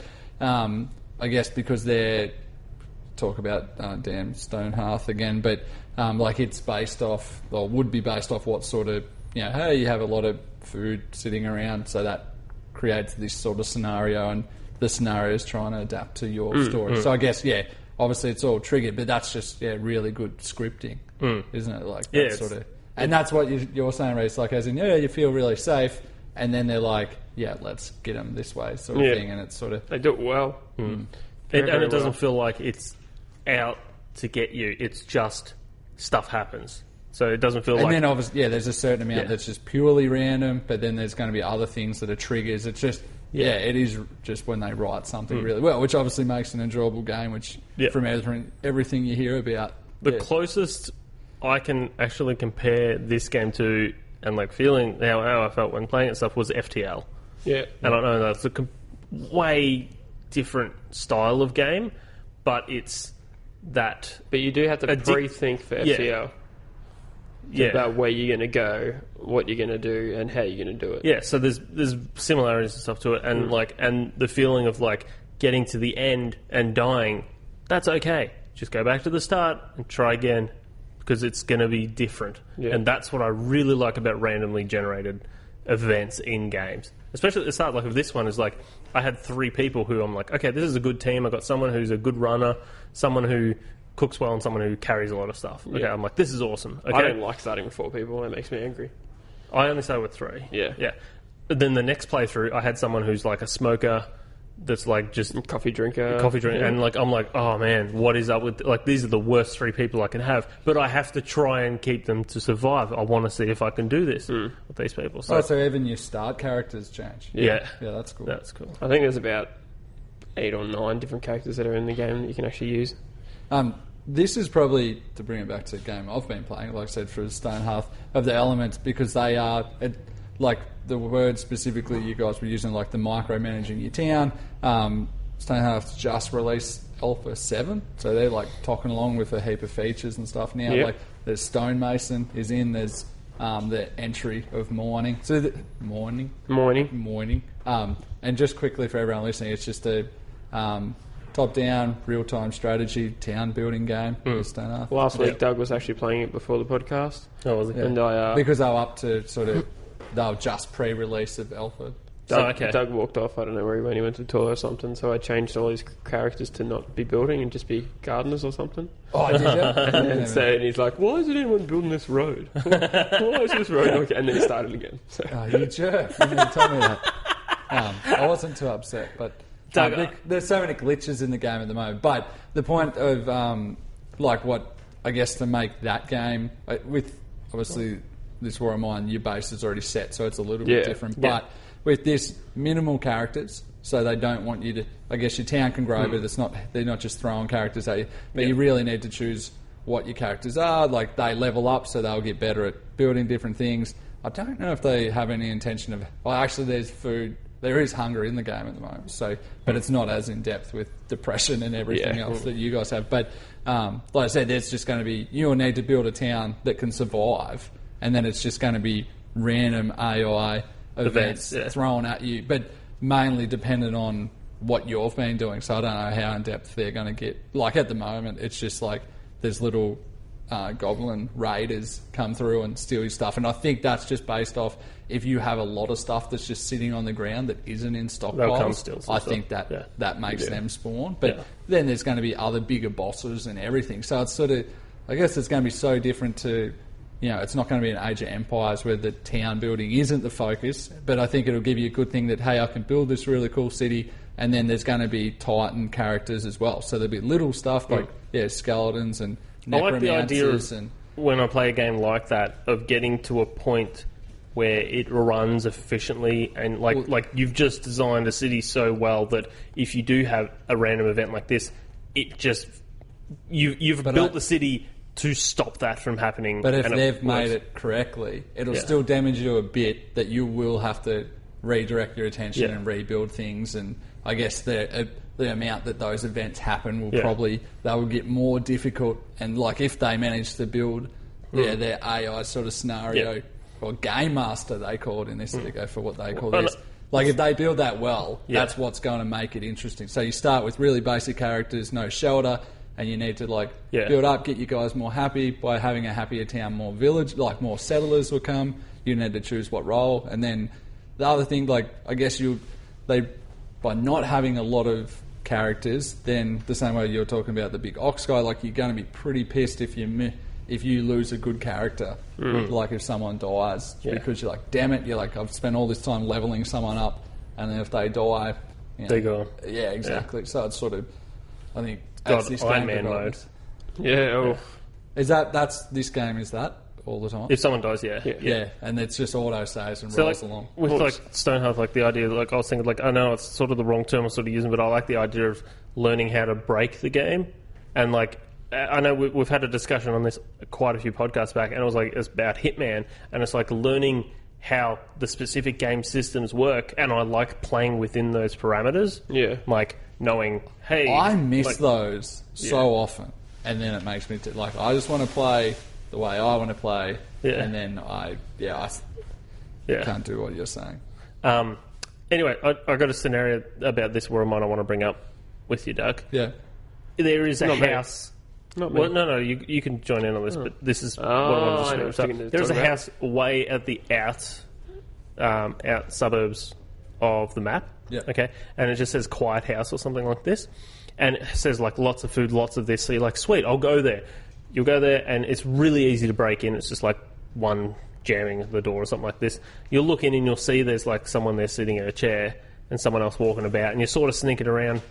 I guess because they're talk about damn Stonehearth again, but like it's based off, or would be based off what sort of, hey, you have a lot of food sitting around, so that creates this sort of scenario, and the scenario is trying to adapt to your story. So I guess obviously it's all triggered, but that's just really good scripting, isn't it? Like that sort of. And that's what you're saying, Rhys, like as in, you feel really safe, and then they're like, let's get them this way, sort of thing, and it's sort of... They do it well. And it doesn't feel like it's out to get you, it's just stuff happens. So it doesn't feel like... And then obviously, there's a certain amount that's just purely random, but then there's going to be other things that are triggers. It's just... it is just when they write something really well, which obviously makes an enjoyable game, which from everything you hear about... The closest I can actually compare this game to, and like feeling how I felt when playing it stuff, was FTL. Yeah. And I know that's a way different style of game, but it's that... But you do have to pre-think for FTL. About where you're going to go, what you're going to do, and how you're going to do it. Yeah, so there's similarities and stuff to it, and and the feeling of like getting to the end and dying, that's okay. Just go back to the start and try again, because it's going to be different. And that's what I really like about randomly generated events in games. Especially at the start, like of this one, is like I had 3 people who I'm like, okay, this is a good team. I've got someone who's a good runner, someone who cooks well, and someone who carries a lot of stuff. Okay, I'm like, this is awesome. Okay. I don't like starting with 4 people. That makes me angry. I only started with 3. Yeah. then the next playthrough, I had someone who's like a smoker. That's like just coffee drinker, and like I'm like, oh man, what is up with like these are the worst 3 people I can have, but I have to try and keep them to survive. I want to see if I can do this with these people. So, so even your start characters change. Yeah, that's cool. That's cool. I think there's about 8 or 9 different characters that are in the game that you can actually use. This is probably, to bring it back to the game I've been playing, like I said, for Stonehearth, of the elements, because they are, like the word specifically you guys were using, like the micromanaging your town. Stonehearth's just released Alpha 7, so they're like talking along with a heap of features and stuff now. Yep. Like there's Stonemason is in, there's the entry of Mourning. So Mourning. And just quickly for everyone listening, it's just a top-down, real-time strategy, town-building game with Stonehearth. Last week, Doug was actually playing it before the podcast. Oh, was it? And because they were up to sort of, they were just pre-release of Alpha. Doug walked off. I don't know where he went. He went to the toilet or something. So I changed all his characters to not be building and just be gardeners or something. Oh, did you? And he's like, "Why isn't anyone building this road? Why is this road?" Okay. And then he started again. So. Oh, you jerk! You didn't tell me that. I wasn't too upset, but there's so many glitches in the game at the moment. But the point of like what I guess to make that game with obviously this War of Mine, your base is already set, so it's a little bit different. But with this, minimal characters, so they don't want you to. I guess your town can grow, but they're not just throwing characters at you. But you really need to choose what your characters are. Like they level up, so they'll get better at building different things. I don't know if they have any intention of. Well, actually, there's food. There is hunger in the game at the moment, so but it's not as in depth with depression and everything else that you guys have. But like I said, there's just going to be you'll need to build a town that can survive, and then it's just going to be random AI events thrown at you, but mainly dependent on what you've been doing. So I don't know how in depth they're going to get. Like at the moment, it's just like there's little goblin raiders come through and steal your stuff, and I think that's just based off if you have a lot of stuff that's just sitting on the ground that isn't in stockpiles. I think that makes them spawn. But then there's going to be other bigger bosses and everything. So it's sort of, I guess it's going to be so different to. You know, it's not going to be an Age of Empires where the town building isn't the focus, but I think it'll give you a good thing that, hey, I can build this really cool city, and then there's going to be Titan characters as well. So there'll be little stuff like, skeletons and necromancers. I like the idea of, when I play a game like that, of getting to a point where it runs efficiently and like you've just designed a city so well that if you do have a random event like this, it just... You've built the city... to stop that from happening. But if they've made it correctly, it'll still damage you a bit that you will have to redirect your attention and rebuild things. And I guess the amount that those events happen will probably, they will get more difficult. And like if they manage to build their AI sort of scenario, or Game Master they call it in this, they go for what they call this. Like if they build that well, that's what's going to make it interesting. So you start with really basic characters, no shelter, and you need to build up, get you guys more happy. By having a happier town, more village, like more settlers will come. You need to choose what role, and then the other thing, like I guess by not having a lot of characters, then the same way you're talking about the big ox guy, like you're going to be pretty pissed if you lose a good character, like if someone dies, because you're like, damn it, you're like, I've spent all this time leveling someone up, and then if they die, they go. Yeah, exactly. Yeah. So it's sort of, I think. Iron Man mode. Is that's this game? Is that all the time? If someone dies, yeah, and it's just auto saves and rolls along. With like Stonehearth, like the idea, like I was thinking, like I know it's sort of the wrong term I'm sort of using, but I like the idea of learning how to break the game. And like I know we've had a discussion on this quite a few podcasts back, and it was like it's about Hitman, and it's like learning how the specific game systems work, and I like playing within those parameters. Yeah, like knowing, hey, I miss those so often, and then it makes me like I just want to play the way I want to play, and then I can't do what you're saying. Anyway, I got a scenario about this War of Mine I want to bring up with you, Doug. Yeah, there is a house. Not me. Well, no, you can join in on this, but this is what I wanted to describe. There's a house way at the out suburbs of the map. Yeah. Okay. And it just says quiet house or something like this. And it says like lots of food, lots of this. So you're like, sweet, I'll go there. You'll go there and it's really easy to break in. It's just like one jamming the door or something like this, you'll look in and you'll see there's like someone there sitting in a chair and someone else walking about, and you're sort of sneaking around,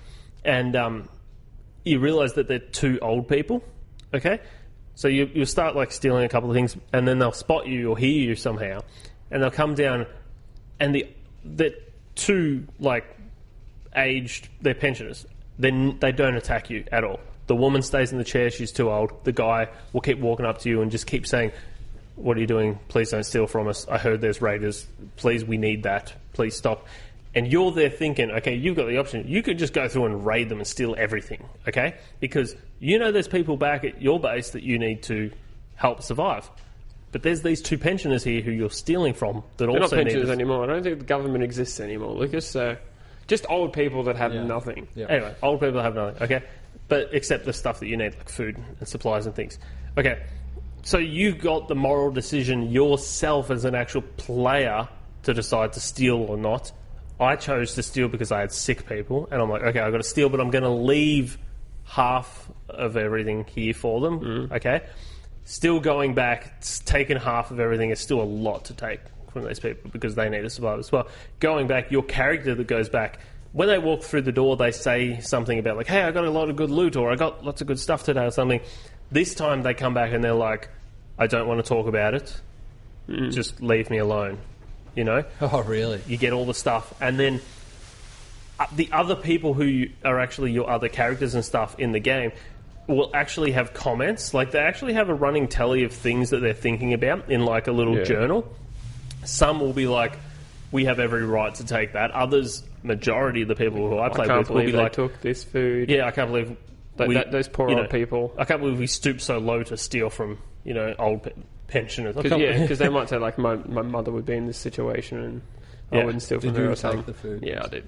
and you realise that they're two old people. Okay, so you start like stealing a couple of things, and then they'll spot you or hear you somehow, and they'll come down, and the two like aged, they're pensioners. Then they don't attack you at all. The woman stays in the chair, she's too old. The guy will keep walking up to you and just keep saying, "What are you doing? Please don't steal from us. I heard there's raiders. Please, we need that. Please stop." And you're there thinking, okay, you've got the option. You could just go through and raid them and steal everything, okay? Because you know there's people back at your base that you need to help survive. But there's these two pensioners here who you're stealing from that They're also not pensioners anymore. I don't think the government exists anymore, Lucas. So just old people that have nothing. Yeah. Anyway, old people have nothing, okay? But except the stuff that you need, like food and supplies and things. Okay, so you've got the moral decision yourself as an actual player to decide to steal or not. I chose to steal because I had sick people, and I'm like, okay, I've got to steal, but I'm going to leave half of everything here for them, okay? Still going back, taking half of everything is still a lot to take from these people because they need to survive as well. Going back, your character that goes back, when they walk through the door, they say something about like, hey, I got a lot of good loot, or I got lots of good stuff today or something. This time they come back and they're like, I don't want to talk about it. Just leave me alone. You know? Oh, really? You get all the stuff, and then the other people who are actually your other characters and stuff in the game will actually have comments. Like, they actually have a running tally of things that they're thinking about in, like, a little journal. Some will be like, we have every right to take that. Others, majority of the people who I play with will be like, took this food. Yeah, I can't believe... those poor old people. I can't believe we stooped so low to steal from, old pensioners. Because they might say, like, my mother would be in this situation and I wouldn't steal from her or something. Did you take the food? Yeah, I did.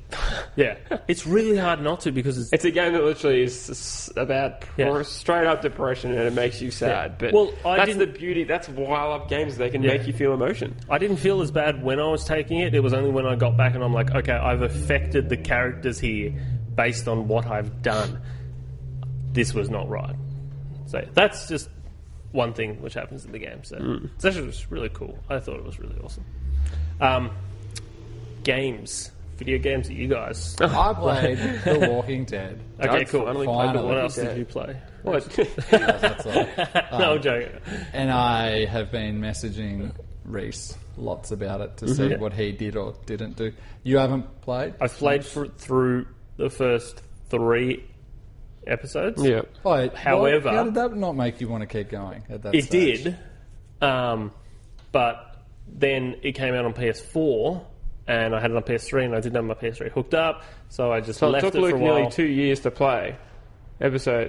Yeah. It's really hard not to because it's a game that literally is about straight up depression and it makes you sad. But that's the beauty. That's why I love games. They can make you feel emotion. I didn't feel as bad when I was taking it. It was only when I got back and I'm like, okay, I've affected the characters here based on what I've done. This was not right. So that's just one thing which happens in the game. So it's actually just really cool. I thought it was really awesome. Games. Video games that you guys... I played The Walking Dead. Okay, cool. Finally. What else did you play? What? That's all. No, I'm joking. And I have been messaging Rhys lots about it to see what he did or didn't do. You haven't played? I've played through the first 3 episodes. Yeah. However... how did that not make you want to keep going at that stage? stage? It did. But then it came out on PS4... and I had it on PS3, and I didn't have my PS3 hooked up, so I just left it for a while. So it took Luke nearly 2 years to play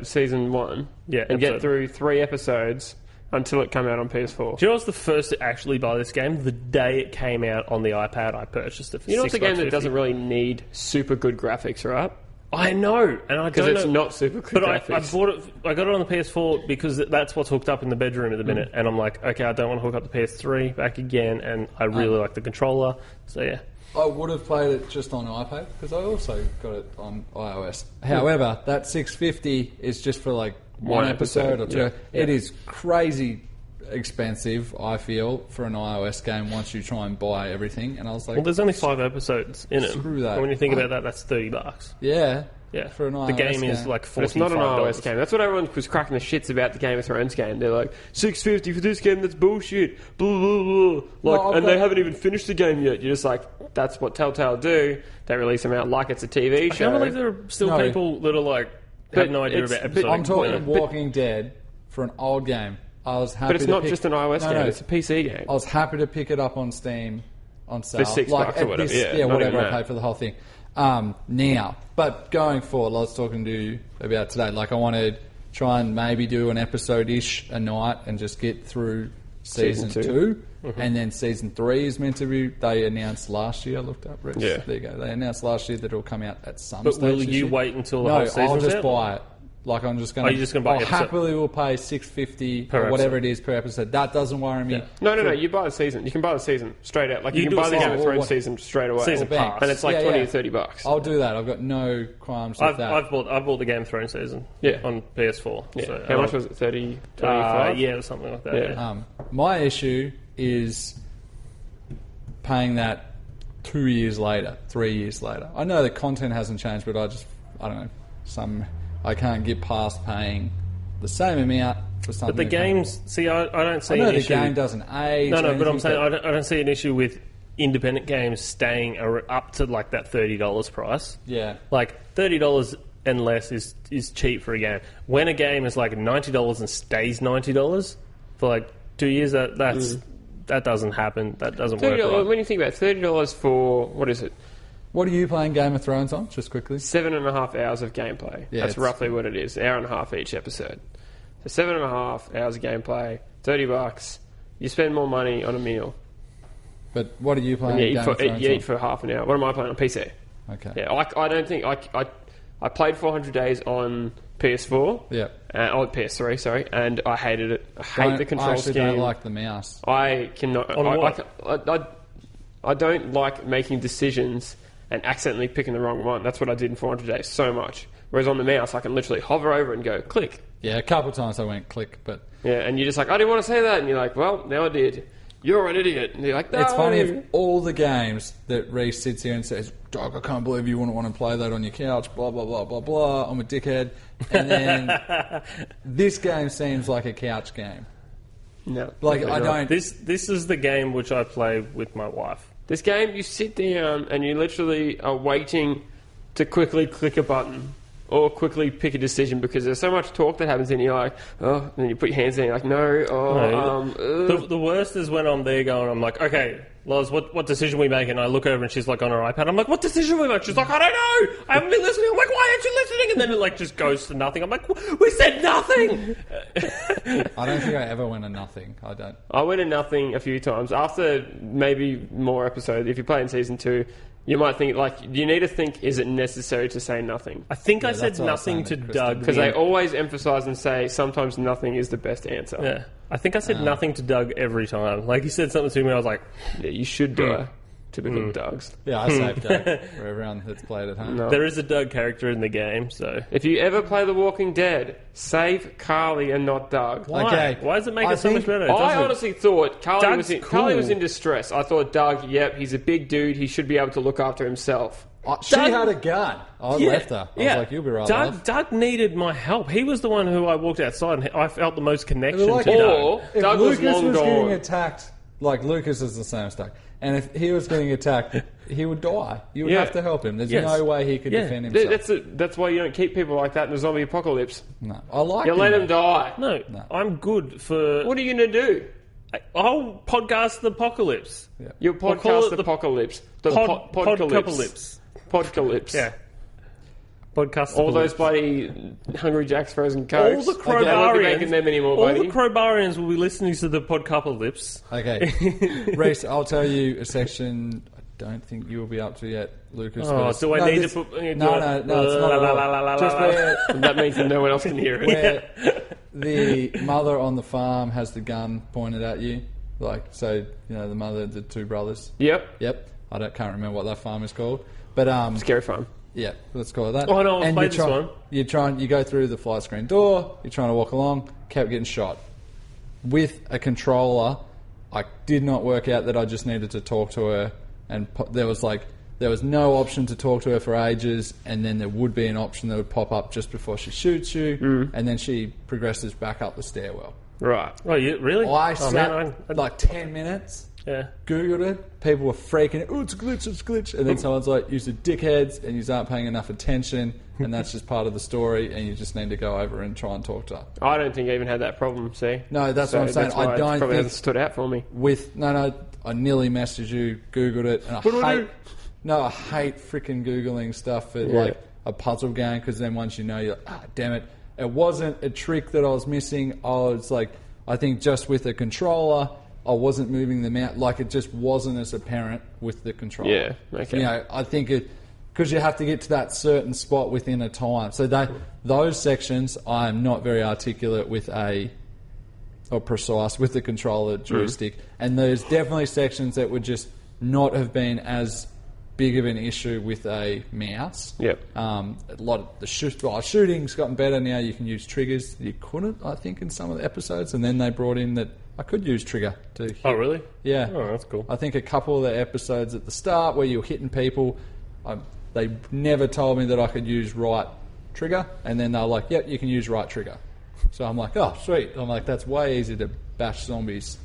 Season 1, and get through 3 episodes until it came out on PS4. Do you know I was the first to actually buy this game? The day it came out on the iPad, I purchased it for $6.50. You know it's a game that doesn't really need super good graphics, right? I know, and I don't know. Because it's not super good graphics. I bought it. I got it on the PS4 because that's what's hooked up in the bedroom at the minute. And I'm like, okay, I don't want to hook up the PS3 back again, and I really like the controller. So yeah, I would have played it just on iPad because I also got it on iOS. However, that $6.50 is just for like one episode or 2. Yeah. It is crazy expensive, I feel, for an iOS game once you try and buy everything. And I was like, well, there's only 5 episodes in it. Screw that. And when you think about that, that's $30. Yeah. Yeah, for an iOS the game is like $45. But it's not an iOS game. That's what everyone was cracking the shits about the Game of Thrones game. They're like, $6.50 for this game, that's bullshit. Blah, blah, blah. Like, they haven't even finished the game yet. You're just like, that's what Telltale do. They release them out like it's a TV show. I can't believe there are still people that are like, have no idea about episodes. I'm talking Walking Dead for an old game. I was happy. But it's not just an iOS game; it's a PC game. I was happy to pick it up on Steam on sale for $6 or whatever. Whatever I paid for the whole thing. Now, but going forward, I was talking to you about today. Like, I want to try and maybe do an episode-ish a night and just get through season 2. And then season 3 is meant to be. They announced last year. I looked up, Rhys. Yeah. There you go. They announced last year that it'll come out at some stage. But will this you year. wait until the whole season's I'll just out? buy it. Like, I'm just going to... Are you just going to buy I episode? happily will pay $6.50 per or whatever it is per episode. That doesn't worry me. Yeah. No. You buy the season. You can buy the season straight out. Like, you can buy the Game of Thrones season straight away. Season pass. And it's like $20 or $30. I'll do that. I've got no qualms with that. I've bought the Game of Thrones season on PS4. Yeah. So, how much was it? 30, 25? Yeah, or something like that. Yeah. My issue is paying that 2 years later, 3 years later? I know the content hasn't changed, but I don't know, I can't get past paying the same amount for something. But the games, see, I don't see I know an the issue. game doesn't age. No, but I'm saying I don't see an issue with independent games staying up to like that $30 price. Yeah. Like $30 and less is cheap for a game. When a game is like $90 and stays $90 for like 2 years, that doesn't happen. That doesn't work. Right. When you think about $30 for, what is it? What are you playing Game of Thrones on, just quickly? 7.5 hours of gameplay. Yeah, that's roughly what it is. Hour and a half each episode. So 7.5 hours of gameplay, $30. You spend more money on a meal. But what are you playing? You eat for half an hour. What am I playing on PC? Okay. Yeah, I don't think I played 400 days on PS4. Yeah. On PS3, sorry, and I hated it. I hate the control scheme. I don't like the mouse. I cannot. On what? I don't like making decisions and accidentally picking the wrong one. That's what I did in 400 days so much. Whereas on the mouse, I can literally hover over and go click. Yeah, a couple of times I went click, but yeah, and you're just like, I didn't want to say that, and you're like, well, now I did. You're an idiot. And you're like, no. It's funny if all the games that Rhys sits here and says, Doug, I can't believe you wouldn't want to play that on your couch, blah, blah, blah, blah, blah, I'm a dickhead. And then this game seems like a couch game. No. Like, I don't... This is the game which I play with my wife. This game, you sit down and you literally are waiting to quickly click a button or quickly pick a decision because there's so much talk that happens and you're like, oh, and then you put your hands in and you're like, no, The worst is when I'm there going, I'm like, okay, Loz, what decision we make? And I look over and she's like on her iPad. I'm like, what decision we make? She's like, I don't know. I haven't been listening. I'm like, why aren't you listening? And then it like just goes to nothing. I'm like, we said nothing. I don't think I ever went to nothing. I don't. I went to nothing a few times. After maybe more episodes, if you play in season 2, you might think, like, you need to think, is it necessary to say nothing? I think I said nothing to Doug. Because they always emphasise and say sometimes nothing is the best answer. Yeah. I think I said nothing to Doug every time. Like, he said something to me, I was like... Yeah, you should die. Typical Dougs. Yeah, I saved Doug for everyone that's played at home. No. There is a Doug character in the game, so... If you ever play The Walking Dead, save Carly and not Doug. Why? Okay. Why does it make it so much better? I honestly thought Carly Doug's was in distress. I thought, Doug, yep, he's a big dude. He should be able to look after himself. She had a gun. I left her. I was like, you'll be right, love. Doug needed my help. He was the one who I walked outside and I felt the most connection Like, to Doug. If Doug Lucas was long was gone. getting attacked, like Lucas is the same as Doug, and if he was getting attacked, he would die. You would have to help him. There's no way he could defend himself. That's why you don't keep people like that in the zombie apocalypse. No, I like You him. let him die. No, I'm good for... What are you going to do? I'll podcast the apocalypse. Yeah. You'll podcast the apocalypse. The podcalypse. Podcalypse. Yeah. Podcast All those bloody Hungry Jack's frozen cokes. All the They won't be making them anymore, buddy. All the Crowbarians will be listening to the podcalypse. Okay. Rhys, I'll tell you a section I don't think you will be up to yet, Lucas. Oh, do I need to put... No, it's not at all. Just where... That means that no one else can hear it. Where the mother on the farm has the gun pointed at you. Like, so, the mother, the two brothers. Yep. I can't remember what that farm is called. But Scary farm. Yeah, let's call it that. Oh, no, I've played this one. You go through the flight screen door, you're trying to walk along, kept getting shot. With a controller, I did not work out that I just needed to talk to her, and there was no option to talk to her for ages, and then there would be an option that would pop up just before she shoots you, and then she progresses back up the stairwell. Right. Oh, really? I sat like 10 minutes... Yeah. Googled it. People were freaking out. Oh, it's a glitch. And then someone's like, "You're dickheads and you aren't paying enough attention." And that's just part of the story. And you just need to go over and try and talk to her. I don't think I even had that problem. See? No, that's what I'm saying. I don't probably think hasn't stood out for me. I nearly messaged you, Googled it, and I hate freaking Googling stuff for like a puzzle game because then once you know, you're like, damn it. It wasn't a trick that I was missing. I think just with a controller. I wasn't moving them out, like it just wasn't as apparent with the controller. Yeah, okay. I think because you have to get to that certain spot within a time. So those sections, I'm not very articulate with precise with the controller joystick. And there's definitely sections that would just not have been as big of an issue with a mouse. Yep. A lot of the shooting's gotten better now. You can use triggers. You couldn't, I think, in some of the episodes, and then they brought in that I could use trigger to hit. Oh, really? Yeah. Oh, that's cool. I think a couple of the episodes at the start where you're hitting people, they never told me that I could use right trigger, and then they're like, yep, you can use right trigger. So I'm like, oh, sweet. I'm like, that's way easier to bash zombies.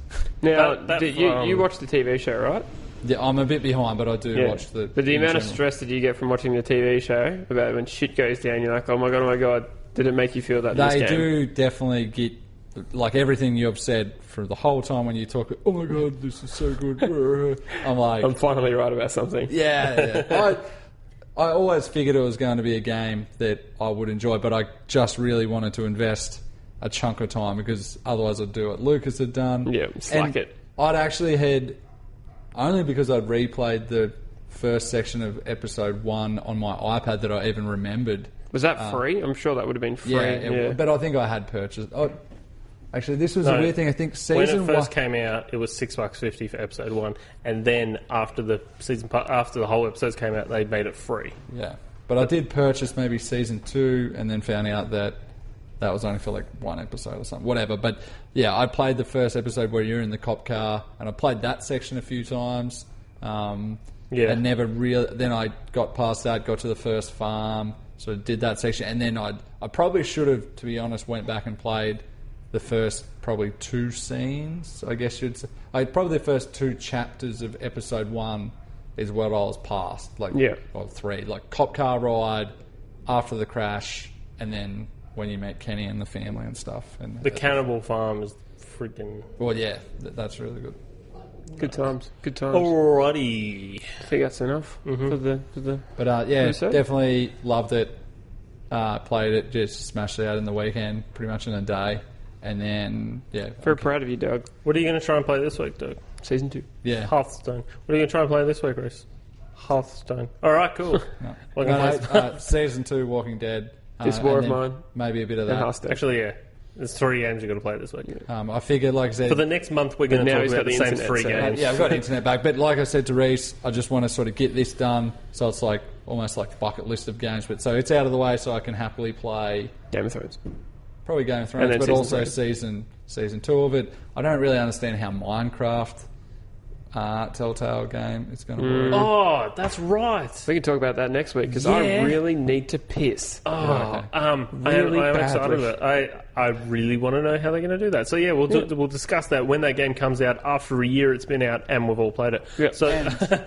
Now, you watch the TV show, right? Yeah, I'm a bit behind, but I do watch the... But the amount of stress that you get from watching the TV show about when shit goes down, you're like, oh my god, did it make you feel that They this game? do definitely get... Like everything you've said for the whole time when you talk, oh my god, this is so good. I'm like... I'm finally right about something. Yeah. I always figured it was going to be a game that I would enjoy, but I just really wanted to invest a chunk of time because otherwise I'd do what Lucas had done. Yeah, slack it. I'd actually had... Only because I'd replayed the first section of episode 1 on my iPad that I even remembered. Was that free? I'm sure that would have been free. Yeah. But I think I had purchased... Actually, this was a weird thing. I think season when it first came out, it was $6.50 for episode 1, and then after the whole episodes came out, they made it free. Yeah, but I did purchase maybe season 2, and then found out that was only for like one episode or something, whatever. But yeah, I played the first episode where you're in the cop car, and I played that section a few times. And never really. Then I got past that, got to the first farm, so I did that section, and then I probably should have, to be honest, went back and played the first probably 2 scenes, I guess you'd say. Probably the first 2 chapters of episode 1 is what I was past. Or 3. Like cop car ride, after the crash, and then when you meet Kenny and the family and stuff. And the cannibal farm is freaking... Well, yeah, that's really good. Good times. Alrighty. I think that's enough for the... But definitely loved it. Played it, just smashed it out in the weekend, pretty much in a day. And then, Very proud of you, Doug. What are you going to try and play this week, Doug? Season 2. Yeah. Hearthstone. What are you going to try and play this week, Rhys? Hearthstone. Alright, cool. Season 2, Walking Dead. This War of Mine. Maybe a bit of that. Hearthstone. Actually, yeah. There's 3 games you've got to play this week. I figured, like I said... For the next month, we're going to talk about the same 3 games. I've got internet back. But like I said to Rhys, I just want to sort of get this done. So it's like almost like a bucket list of games. But so it's out of the way so I can happily play... Game of Thrones. Probably Game of Thrones, but also season 2 of it. I don't really understand how Minecraft... Telltale game is going to work. Oh, that's right. We can talk about that next week because I really need to piss. Oh, I'm excited about it. I really want to know how they're going to do that. So yeah, we'll discuss that when that game comes out after a year it's been out and we've all played it. Yeah. So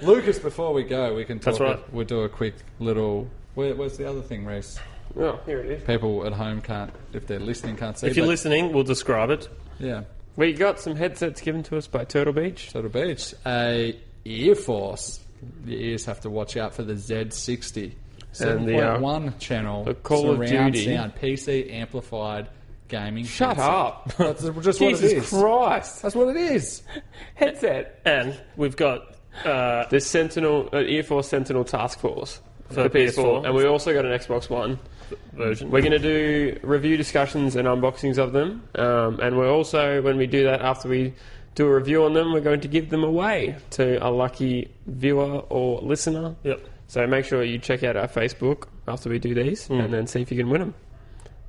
Lucas, before we go, we can talk. That's right. We'll do a quick little. Where's the other thing, Rhys? Oh, here it is. People at home can't, if they're listening, can't see. If you're listening, we'll describe it. Yeah. We got some headsets given to us by Turtle Beach. A Ear Force. The ears have to watch out for the Z60. 7.1 channel. The Call of Duty sound, PC amplified gaming. Shut up. That's just what it is. Jesus Christ. That's what it is. Headset. And we've got the Sentinel, Ear Force Sentinel Task Force for PS4. And we also got an Xbox One version. We're going to do review discussions and unboxings of them, and we're also, when we do that, after we do a review on them, we're going to give them away to a lucky viewer or listener. Yep. So make sure you check out our Facebook after we do these and then see if you can win them.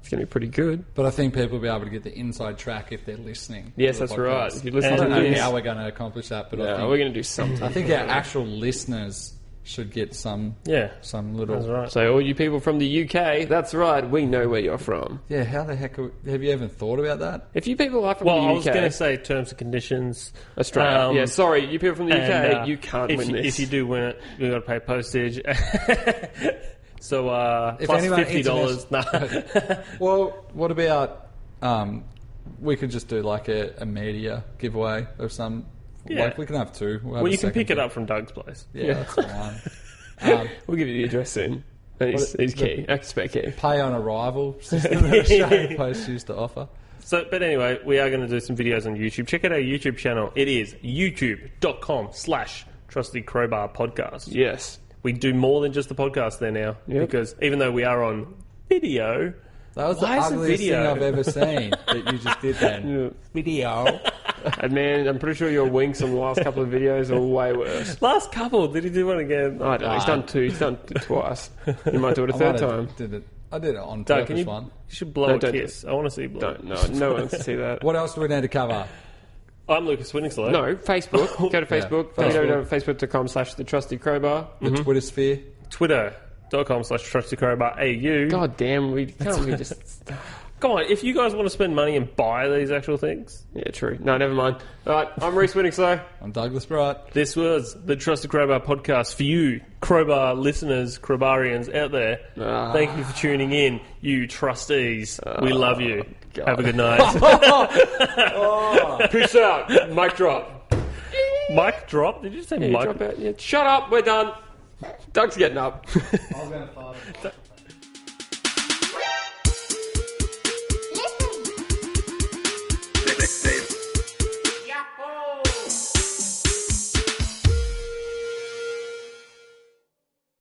It's going to be pretty good. But I think people will be able to get the inside track if they're listening. Yes, that's right. If you listen I don't know how we're going to accomplish that, but I think we're going to do something. I think our actual listeners should get some little... That's right. So all you people from the UK, that's right, we know where you're from. Yeah, how the heck... Have you ever thought about that? If you people are from the UK... Well, I was going to say terms and conditions. Australia. Sorry, you people from the UK, you can't win this. If you do win it, you've got to pay postage. So, plus $50. Nah. Well, what about... we could just do like a media giveaway of some... Yeah. Like we can have 2. Well, you can pick it up from Doug's place. Yeah, that's fine. We'll give you the address soon. He's key. Expect key. Pay on arrival system that Australian Post used to offer. So, but anyway, we are going to do some videos on YouTube. Check out our YouTube channel. It is youtube.com/Trusty Crowbar Podcast. Yes. We do more than just the podcast there now. Yep. Because even though we are on video... That was the ugliest thing I've ever seen that you just did then. Yeah. Video. And man, I'm pretty sure your winks on the last couple of videos are way worse. Last couple? Did he do one again? I don't know. He's done 2. He's done it twice. You might do it a third time. I did it on Doug, purpose you should blow a kiss. I want to see blow. No one wants to see that. What else do we need to cover? I'm Lucas Winningslow. No, Facebook. Go to Facebook. www.facebook.com/the Trusty Crowbar. The Twitter sphere. Twitter.com/Trusty Crowbar AU. God damn, we just... Come on, if you guys want to spend money and buy these actual things. Yeah, true. No, never mind. All right, I'm Rhys Winningslow. I'm Douglas Bright. This was the Trusty Crowbar podcast for you, Crowbar listeners, Crowbarians out there. Thank you for tuning in, you trustees. We love you. God. Have a good night. Peace out. Mic drop. Mic drop? Did you say mic? Drop out? Yeah. Shut up. We're done. Doug's getting up. I'm going to fart.